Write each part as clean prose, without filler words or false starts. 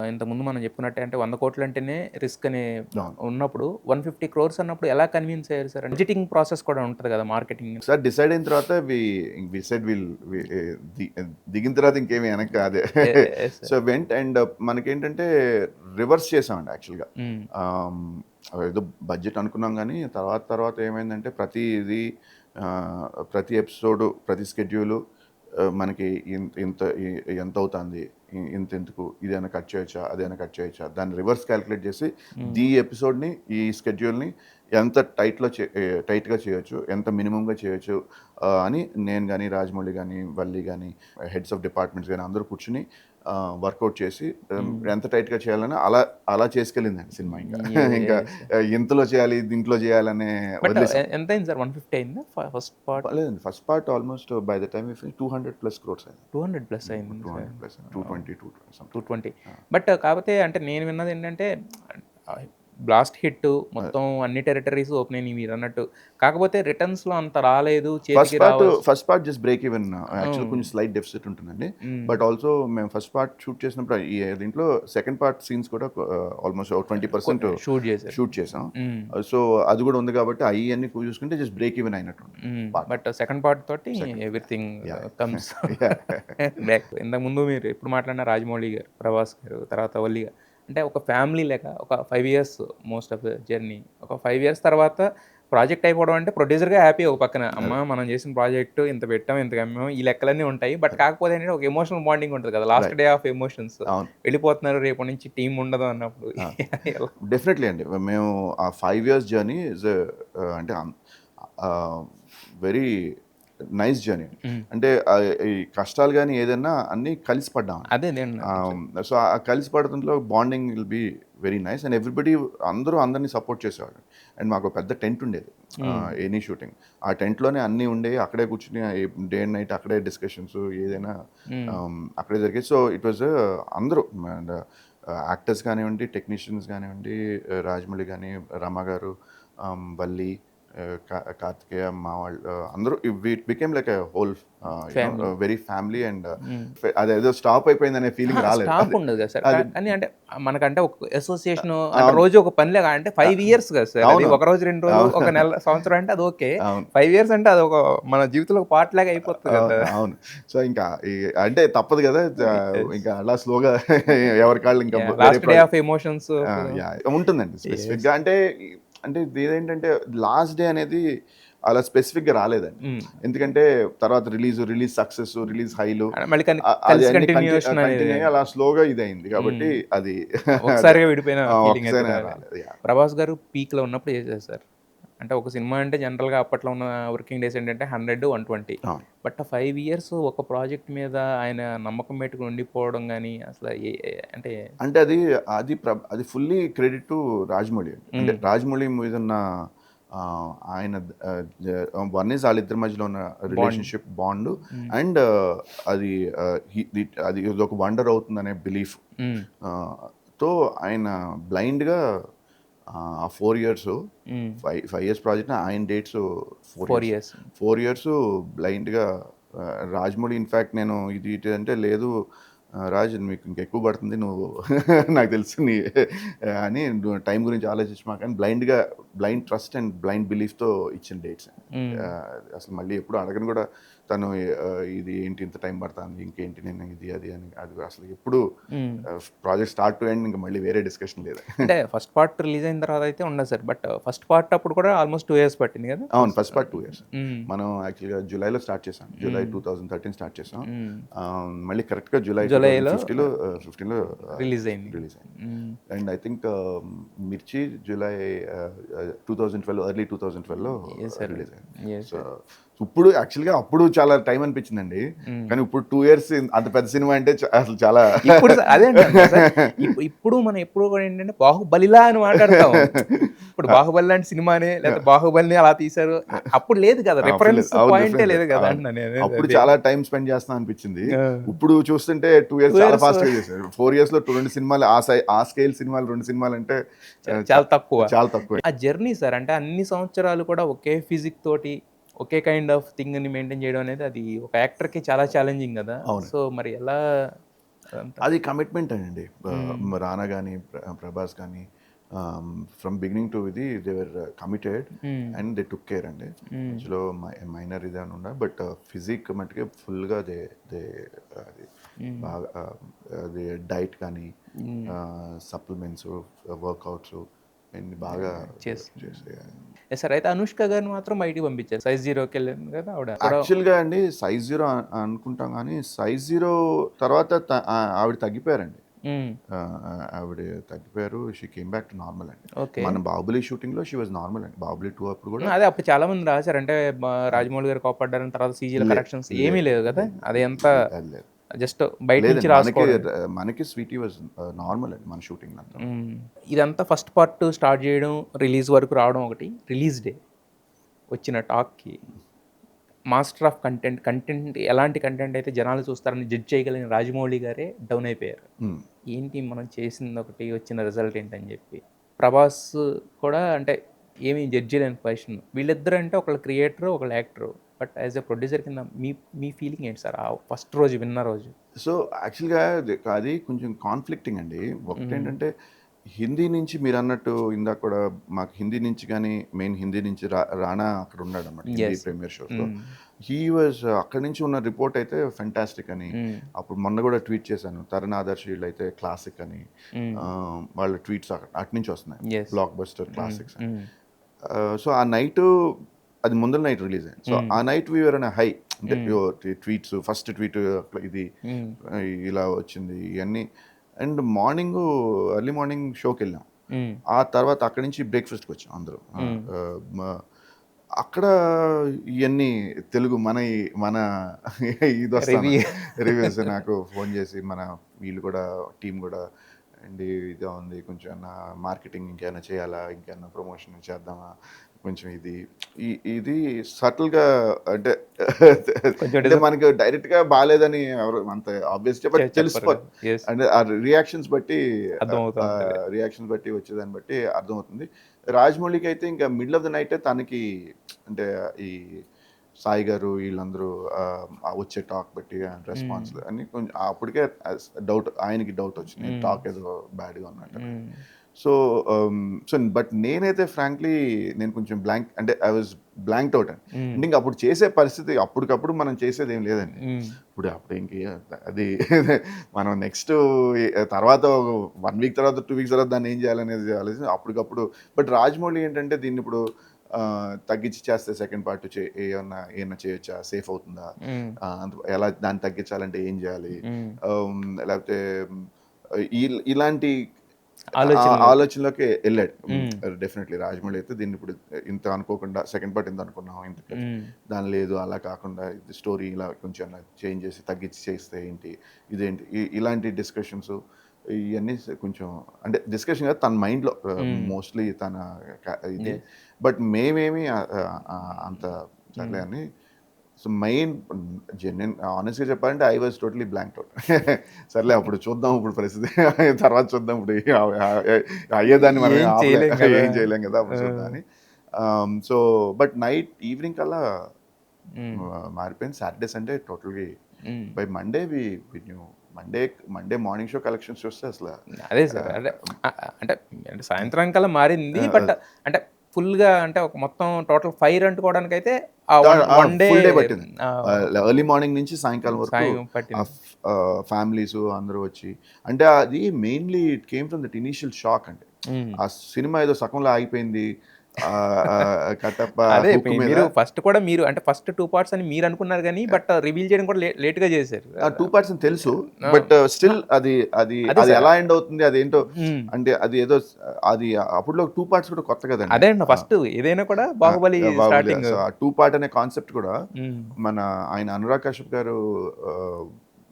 ఇంతకుముందు మనం చెప్పుకున్నట్టే అంటే 100 కోట్లు అంటేనే రిస్క్ అని అవును. ఉన్నప్పుడు 150 క్రోర్స్ అన్నప్పుడు ఎలా కన్విన్స్ అయ్యారు సార్? బడ్జెటింగ్ ప్రాసెస్ కూడా ఉంటది కదా మార్కెటింగ్. సార్ డిసైడ్ అయిన తర్వాత వి సెడ్ దిగిన తర్వాత ఇంకేమి వెనక్కి అదే yes so sir. Went and మనకేంటంటే రివర్స్ చేసామండి యాక్చువల్గా. హ్మ్. ఏదో బడ్జెట్ అనుకున్నాం కానీ తర్వాత తర్వాత ఏమైందంటే ప్రతి ఎపిసోడు ప్రతి స్కెడ్యూలు మనకి ఇంత ఎంత అవుతుంది, ఇంత ఎందుకు, ఇదైనా కట్ చేయొచ్చా, అదైనా కట్ చేయొచ్చా, దాన్ని రివర్స్ క్యాలిక్యులేట్ చేసి ఈ ఎపిసోడ్ని ఈ స్కెడ్యూల్ని ఎంత టైట్గా చేయొచ్చు, ఎంత మినిమంగా చేయొచ్చు అని నేను కానీ రాజమౌళి కానీ వల్లి కానీ హెడ్స్ ఆఫ్ డిపార్ట్మెంట్స్ కానీ అందరూ కూర్చుని వర్కౌట్ చేసి ఎంత టైట్గా చేయాలని అలా అలా చేసుకెళ్ళిందండి సినిమా. ఇంకా ఇంతలో చేయాలి దీంట్లో చేయాలనే బట్ వదిలేసాం. ఎంత అయింది సార్? 150 అయిందా ఫస్ట్ పార్ట్? లేదండి, first part almost by the time 200+ crores అయింది. 200 ప్లస్ అయింది సార్. 200+, 220, 220. బట్ కాకపోతే అంటే నేను విన్నది ఏంటంటే బ్లాస్ట్ హిట్ మొత్తం అన్ని టెరిటరీస్ ఓపెన్ అయినాయి మీరు అన్నట్టు. కాకపోతే రిటర్న్స్లో అంత రాలేదు, చేతికి రావాల్సి. First part just break even. Actual కొంచెం స్లైట్ డెఫిసిట్ ఉంటుందండి. బట్ ఆల్సో మేము ఫస్ట్ పార్ట్ షూట్ చేసినప్పుడు దీంట్లో సెకండ్ పార్ట్ సీన్స్ కూడా ఆల్మోస్ట్ 20% షూట్ చేశారు. షూట్ చేసాం. సో అది కూడా ఉంది కాబట్టి అవన్నీ చూసుకుంటే జస్ట్ బ్రేక్ ఈవెన్ అయినట్టు. బట్ సెకండ్ పార్ట్ తోటి ఎవ్రీథింగ్ కమ్స్ బ్యాక్. ఇంతకు ముందు మీరు ఎప్పుడు మాట్లాడిన రాజమౌళి గారు, ప్రభాస్ గారు, తర్వాత వల్లి గారు అంటే ఒక ఫ్యామిలీ లెక్క ఒక 5 years most of the journey. ఒక 5 ఇయర్స్ తర్వాత ప్రాజెక్ట్ అయిపోవడం అంటే ప్రొడ్యూసర్గా హ్యాపీ ఒక పక్కన, అమ్మ మనం చేసిన ప్రాజెక్టు ఇంత పెట్టాం ఇంత కమ్మాం ఈ లెక్కలన్నీ ఉంటాయి. బట్ కాకపోతే ఏంటంటే ఒక ఎమోషనల్ బాండింగ్ ఉంటుంది కదా, లాస్ట్ డే ఆఫ్ ఎమోషన్స్. వెళ్ళిపోతున్నారు రేపటి నుంచి టీం ఉండదు అన్నప్పుడు. డెఫినెట్లీ అండి. మేము ఆ 5 years జర్నీ ఇస్ అంటే వెరీ నైస్ జర్నీ. అంటే ఈ కష్టాలు కానీ ఏదైనా అన్నీ కలిసి పడ్డాం. అదే సో ఆ కలిసి పడటంలో bonding will be very nice and everybody అందరినీ సపోర్ట్ చేసేవాడు. అండ్ మాకు పెద్ద టెంట్ ఉండేది ఎనీ షూటింగ్. ఆ టెంట్లోనే అన్నీ ఉండేవి, అక్కడే కూర్చుని డే అండ్ నైట్ అక్కడే డిస్కషన్స్ ఏదైనా అక్కడే జరిగేది. సో ఇట్ వాజ్ అందరూ అండ్ యాక్టర్స్ కానివ్వండి, టెక్నీషియన్స్ కానివ్వండి, రాజమౌళి కానీ, రమ గారు, వల్లి, కార్తికేయ, మా వాళ్ళు అందరూ it became like a whole very family. And అదేదో స్టాప్ అయిపోయిందనే ఫీలింగ్ రాలేదు. స్టాప్ ఉండదు కదా సార్. కానీ అంటే మనకంటే ఒక అసోసియేషన్ రోజు ఒక పనిలే అంటే 5 years కదా సార్. అది ఒక రోజు 2 రోజులు ఒక నెల సంవత్సరం అంటే అది ఓకే. 5 years అంటే అది ఒక మన జీవితంలో ఒక పార్ట్ లాగా అయిపోతుంది కదా. అవును. సో ఇంకా అంటే తప్పదు కదా, ఇంకా అలా స్లోగా ఎవరి కాళ్ళు ఇంకా లాస్ట్ డే ఆఫ్ ఎమోషన్స్ ఉంటుందండి స్పెసిఫిక్గా. అంటే ఇదేంటంటే లాస్ట్ డే అనేది అలా స్పెసిఫిక్గా రాలేదండి. ఎందుకంటే తర్వాత రిలీజ్ సక్సెస్, రిలీజ్ హైలు అలా స్లోగా ఇదైంది కాబట్టి అది ఒకసారిగా విడిపోయిన ఫీలింగ్. ప్రభాస్ గారు పీక్ లో ఉన్నప్పుడు చేశారు సార్. అంటే ఒక సినిమా అంటే జనరల్గా అప్పట్లో ఉన్న వర్కింగ్ డేస్ ఏంటంటే 100, 120. బట్ 5 years ఒక ప్రాజెక్ట్ మీద ఆయన నమ్మకం పెట్టుకుని ఉండిపోవడం కానీ అసలు అంటే అది ఫుల్లీ క్రెడిట్ టు రాజమౌళి. అంటే రాజమౌళి మీద ఉన్న ఆయన వాళ్ళిద్దరి మధ్యలో ఉన్న రిలేషన్షిప్ బాండ్ అండ్ అది ఒక వండర్ అవుతుందనే బిలీఫ్ తో ఆయన బ్లైండ్గా 4 years 5 years ప్రాజెక్ట్ ఆయన డేట్స్ 4 years బ్లైండ్గా రాజమౌళి. ఇన్ఫ్యాక్ట్ నేను ఇది అంటే లేదు రాజ్ మీకు ఇంకెక్కువ పడుతుంది, నువ్వు నాకు తెలుసు అని టైం గురించి ఆలోచించి మాకు అని బ్లైండ్ ట్రస్ట్ అండ్ బ్లైండ్ బిలీఫ్తో ఇచ్చిన డేట్స్. అసలు మళ్ళీ ఎప్పుడు అడగను కూడా తను ఇది ఏంటి ఇంత టైం పడుతుంది, ఇంకేంటి నేను ఇది అది అని. అది అసలు ఎప్పుడు ప్రాజెక్ట్ స్టార్ట్ టు ఎండ్ ఇంకా మళ్ళీ వేరే డిస్కషన్ లేదు. అంటే ఫస్ట్ పార్ట్ రిలీజ్ అయిన తర్వాత అయితే ఉండదు సార్. బట్ ఫస్ట్ పార్ట్ అప్పుడు కూడా ఆల్మోస్ట్ 2 years పట్టింది కదా. అవును, ఫస్ట్ పార్ట్ 2 years. మనం యాక్చువల్గా జూలైలో స్టార్ట్ చేసాం, జూలై 2013 స్టార్ట్ చేసాం. మళ్ళీ కరెక్ట్గా జూలైలో 15లో రిలీజ్ అయింది. అండ్ ఐ థింక్ మిర్చి జూలై 2012 ఎర్లీ 2012లో రిలీజ్ అయింది. సో ఇప్పుడు యాక్చువల్గా అప్పుడు చాలా టైం అనిపించిందండి, కానీ ఇప్పుడు 2 years అంత పెద్ద సినిమా అంటే అసలు చాలా. అదే ఇప్పుడు మనం ఎప్పుడు కూడా ఏంటంటే బాహుబలిలా అని మాట్లాడతాం. ఇప్పుడు బాహుబలి లాంటి సినిమానే లేదా బాహుబలిని అలా తీశారు, అప్పుడు లేదు కదా, రిఫరెన్స్ పాయింటే లేదు కదా. అప్పుడు చాలా టైం స్పెండ్ చేస్తాం అనిపించింది. ఇప్పుడు చూస్తుంటే 2 years చాలా ఫాస్ట్ గా చేశారు. 4 years లో 2 సినిమాలు, ఆ స్కేల్ సినిమాలు 2 సినిమాలు అంటే చాలా తక్కువ. ఆ జర్నీ సార్ అంటే అన్ని సంవత్సరాలు కూడా ఒకే ఫిజిక్ తోటి ఒకే కైండ్ ఆఫ్ థింగ్ ని మెయింటైన్ చేయడం అనేది అది ఒక యాక్టర్ కి చాలా ఛాలెంజింగ్ కదా. సో మరి ఎలా అదంతా. అది కమిట్మెంట్ అండి. రానా కానీ ప్రభాస్ కానీ ఫ్రమ్ బిగినింగ్ టు ఇది they were committed and they took care అండి. మధ్యలో మైనర్ ఇది అని ఉండ, బట్ ఫిజిక్ మట్టుకే ఫుల్గా దే అది బాగా అది డైట్ కానీ సప్లిమెంట్స్ వర్కౌట్స్ అన్ని బాగా చేసి. సార్ అయితే అనుష్క గారిని మాత్రం బయటికి పంపించారు. సైజ్ 0కి వెళ్ళింది కదా ఆవిడ. యాక్చువల్గా అండి సైజ్ 0 అనుకుంటాం, కానీ సైజ్ 0 తర్వాత ఆవిడ తగ్గిపోయారండి. ఆవిడ తగ్గిపోయారు. She came back to normal అండి. మన బాహుబలి షూటింగ్ లో షీ వాజ్ నార్మల్ అండి. బాహుబలి 2 అప్పుడు కూడా అదే అప్పుడు చాలా మంది రాశారు, అంటే రాజమౌళి గారు కోపడ్డారని, తర్వాత సీజీల కరెక్షన్స్ ఏమీ లేదు కదా, అది ఎంత జస్ట్ బయట నుంచి రాసుకోవడం. మనకి స్వీటీ వాజ్ నార్మల్ అండి మన షూటింగ్ అంతా. ఇదంతా ఫస్ట్ పార్ట్ స్టార్ట్ చేయడం, రిలీజ్ వరకు రావడం ఒకటి, రిలీజ్ డే వచ్చిన టాక్కి మాస్టర్ ఆఫ్ కంటెంట్ ఎలాంటి కంటెంట్ అయితే జనాలు చూస్తారని జడ్జ్ చేయగలిగిన రాజమౌళి గారే డౌన్ అయిపోయారు. ఏంటి మనం చేసింది ఒకటి, వచ్చిన రిజల్ట్ ఏంటని చెప్పి. ప్రభాస్ కూడా అంటే ఏమీ జడ్జ్ చేయలేని పొజిషన్. వీళ్ళిద్దరు అంటే ఒకళ్ళు క్రియేటర్, ఒకళ్ళు actor. But as a producer కింద మీ ఫీలింగ్ ఏంటి సార్ ఆ ఫస్ట్ రోజు విన్న రోజు? సో యాక్చువల్గా అది కొంచెం కాన్ఫ్లిక్టింగ్ అండి. ఒకటి ఏంటంటే హిందీ నుంచి మీరు అన్నట్టు ఇందాక కూడా మాకు హిందీ నుంచి కానీ మెయిన్ హిందీ నుంచి రానా అక్కడ ఉన్నాడు అన్నమాట హిందీ ప్రీమియర్ షోస్లో. హీ వాజ్ అక్కడి నుంచి ఉన్న రిపోర్ట్ అయితే ఫెంటాస్టిక్ అని. అప్పుడు మొన్న కూడా ట్వీట్ చేశాను, తరుణ్ ఆదర్శ్ వీళ్ళు అయితే క్లాసిక్ అని వాళ్ళ ట్వీట్స్ అటు నుంచి వస్తున్నాయి, బ్లాక్ బస్టర్ క్లాసిక్స్. సో ఆ నైట్ అది ముందర నైట్ రిలీజ్ అయింది. సో ఆ నైట్ వీఆర్ అన్ హై, అంటే ట్వీట్స్ ఫస్ట్ ట్వీట్ ఇది ఇలా వచ్చింది ఇవన్నీ. అండ్ మార్నింగ్ ఎర్లీ మార్నింగ్ షోకి వెళ్ళాం. ఆ తర్వాత అక్కడి నుంచి బ్రేక్ఫాస్ట్కి వచ్చాం అందరూ. అక్కడ ఇవన్నీ తెలుగు మన ఇది వస్తాయి రివ్యూస్ నాకు ఫోన్ చేసి, మన వీళ్ళు కూడా టీం కూడా అండ్ ఇదే ఉంది, కొంచెం ఏమన్నా మార్కెటింగ్ ఇంకేమైనా చేయాలా, ఇంకేమైనా ప్రమోషన్ చేద్దామా, కొంచెం ఇది సటిల్గా అంటే మనకి డైరెక్ట్గా బాగాలేదని ఎవరు అంత ఆబ్వియస్గా తెలిసిపోతుంది. అంటే ఆ రియాక్షన్స్ బట్టి వచ్చేదాన్ని బట్టి అర్థమవుతుంది. రాజమౌళికి అయితే ఇంకా మిడిల్ ఆఫ్ ద నైట్ తనకి అంటే ఈ సాయి గారు వీళ్ళందరూ వచ్చే టాక్ బట్టి రెస్పాన్స్ అని కొంచెం అప్పటికే ఆయనకి డౌట్ వచ్చింది, టాక్ ఏదో బ్యాడ్గా ఉన్నట్టు. సో బట్ నేనైతే ఫ్రాంక్లీ నేను కొంచెం బ్లాంక్, అంటే ఐ వాజ్ బ్లాంక్డ్ అవుట్ అండి. అంటే ఇంకా అప్పుడు చేసే పరిస్థితి అప్పటికప్పుడు మనం చేసేది ఏం లేదండి. అప్పుడు ఇంక అది మనం నెక్స్ట్ తర్వాత 1 వీక్ తర్వాత 2 వీక్స్ తర్వాత దాన్ని ఏం చేయాలనేది ఆలోచించి అప్పటికప్పుడు. బట్ రాజమౌళి ఏంటంటే దీన్ని ఇప్పుడు తగ్గించి చేస్తే సెకండ్ పార్ట్ ఏమన్నా చేయొచ్చా, సేఫ్ అవుతుందా, ఎలా దాన్ని తగ్గించాలంటే ఏం చేయాలి, లేకపోతే ఇలాంటి ఆలోచనలోకి వెళ్ళాడు. డెఫినెట్లీ రాజమౌళి అయితే దీన్ని ఇప్పుడు ఇంత అనుకోకుండా సెకండ్ పార్ట్ ఇంత అనుకున్నాం, ఇంత దాని లేదు అలా కాకుండా ఇది స్టోరీ ఇలా కొంచెం చేంజ్ చేసి తగ్గించి చేస్తే ఏంటి, ఇదేంటి, ఇలాంటి డిస్కషన్స్ ఇవన్నీ కొంచెం అంటే డిస్కషన్ కాదు తన మైండ్లో మోస్ట్లీ తన ఇది. బట్ మేమేమి అంత సర్లే అని. సో మెయిన్ జెన్యున్ ఆనెస్ట్గా చెప్పాలంటే I was totally blank out. సర్లే అప్పుడు చూద్దాం, ఇప్పుడు పరిస్థితి తర్వాత చూద్దాం, ఇప్పుడు అయ్యేదాన్ని మనం ఏం చేయలేం కదా అప్పుడు చూద్దాం అని. సో బట్ నైట్ ఈవినింగ్ కల్లా మారిపోయింది. సాటర్డే సండే టోటల్గా by Monday we knew. Monday morning show collections చూస్తే అసలు అదే సార్, అంటే సాయంత్రం కల్లా మారింది. బట్ అంటే ఫుల్గా అంటే ఒక మొత్తం టోటల్ ఫైర్ అంటుకోవడానికి అయితే ఫుల్ డే పట్టింది. ఎర్లీ మార్నింగ్ నుంచి సాయంకాలం వరకు ఫ్యామిలీస్ అందరూ వచ్చి, అంటే అది mainly it came from that initial shock అండి. ఆ సినిమా ఏదో సగంలో ఆగిపోయింది, అదే మీరు ఫస్ట్ కూడా మీరు అంటే ఫస్ట్ 2 parts అని మీరు అనుకున్నారు కానీ బట్ రివీల్ చేయడం కూడా లేట్ గా చేశారు. 2 parts అని తెలుసు, బట్ స్టిల్ అది ఎలా ఎండ్ అవుతుంది అదేంటో, అంటే అది ఏదో అది అప్పుడు 2 parts కూడా కొత్త కదండి. అదే ఫస్ట్ ఏదైనా కూడా బాహుబలి స్టార్టింగ్ 2 part అనే కాన్సెప్ట్ కూడా మన ఆయన అనురాగ్ కశ్యప్ గారు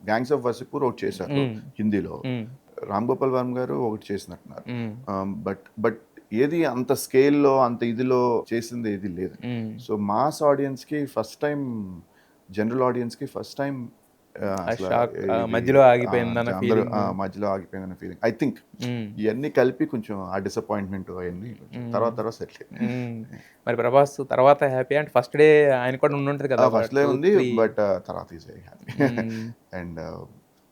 గ్యాంగ్స్ ఆఫ్ వసిపూర్ ఒకటి చేశారు హిందీలో, రామ్ గోపాల్ వర్మ గారు ఒకటి చేసినట్టున్నారు. బట్ ఏది అంత స్కేల్లో అంత ఇదిలో చేసింది ఏది లేదు. సో మాస్ ఆడియన్స్కి ఫస్ట్ టైం, జనరల్ ఆడియన్స్కి ఫస్ట్ టైం మధ్యలో ఆగిపోయిందన్న ఫీలింగ్. ఐ థింక్ ఇవన్నీ కలిపి కొంచెం ఆ డిసప్పాయింట్మెంట్ అవన్నీ తర్వాత సెటిల్. మరి ప్రభాస్ తర్వాత హ్యాపీ అంటే ఫస్ట్ డే ఆయన కూడా ఉండుంటది కదా. ఫస్ట్ డే ఉంది, బట్ తర్వాత ఈజ్ వెరీ హ్యాపీ. అండ్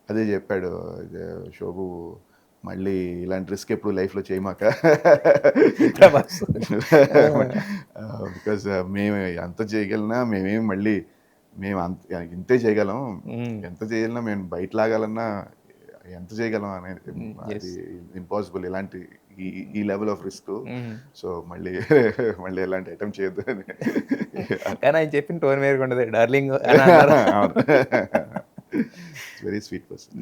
అదే చెప్పాడు శోభు, మళ్ళీ ఇలాంటి రిస్క్ ఎప్పుడు లైఫ్లో చేయమాక, ప్రభాస్. బికాజ్ మేము ఎంత చేయగలనా మేమేం మళ్ళీ మేము ఇంతే చేయగలం, ఎంత చేయగలనా మేము బయట లాగాలన్నా ఎంత చేయగలం అనేది అది ఇంపాసిబుల్ ఇలాంటి ఈ లెవెల్ ఆఫ్ రిస్క్. సో మళ్ళీ మళ్ళీ ఎలాంటి ఐటమ్ చేయొద్దు అని. కానీ ఆయన చెప్పిన టోన్ వేరుగా ఉండదు, డార్లింగ్. Very sweet person.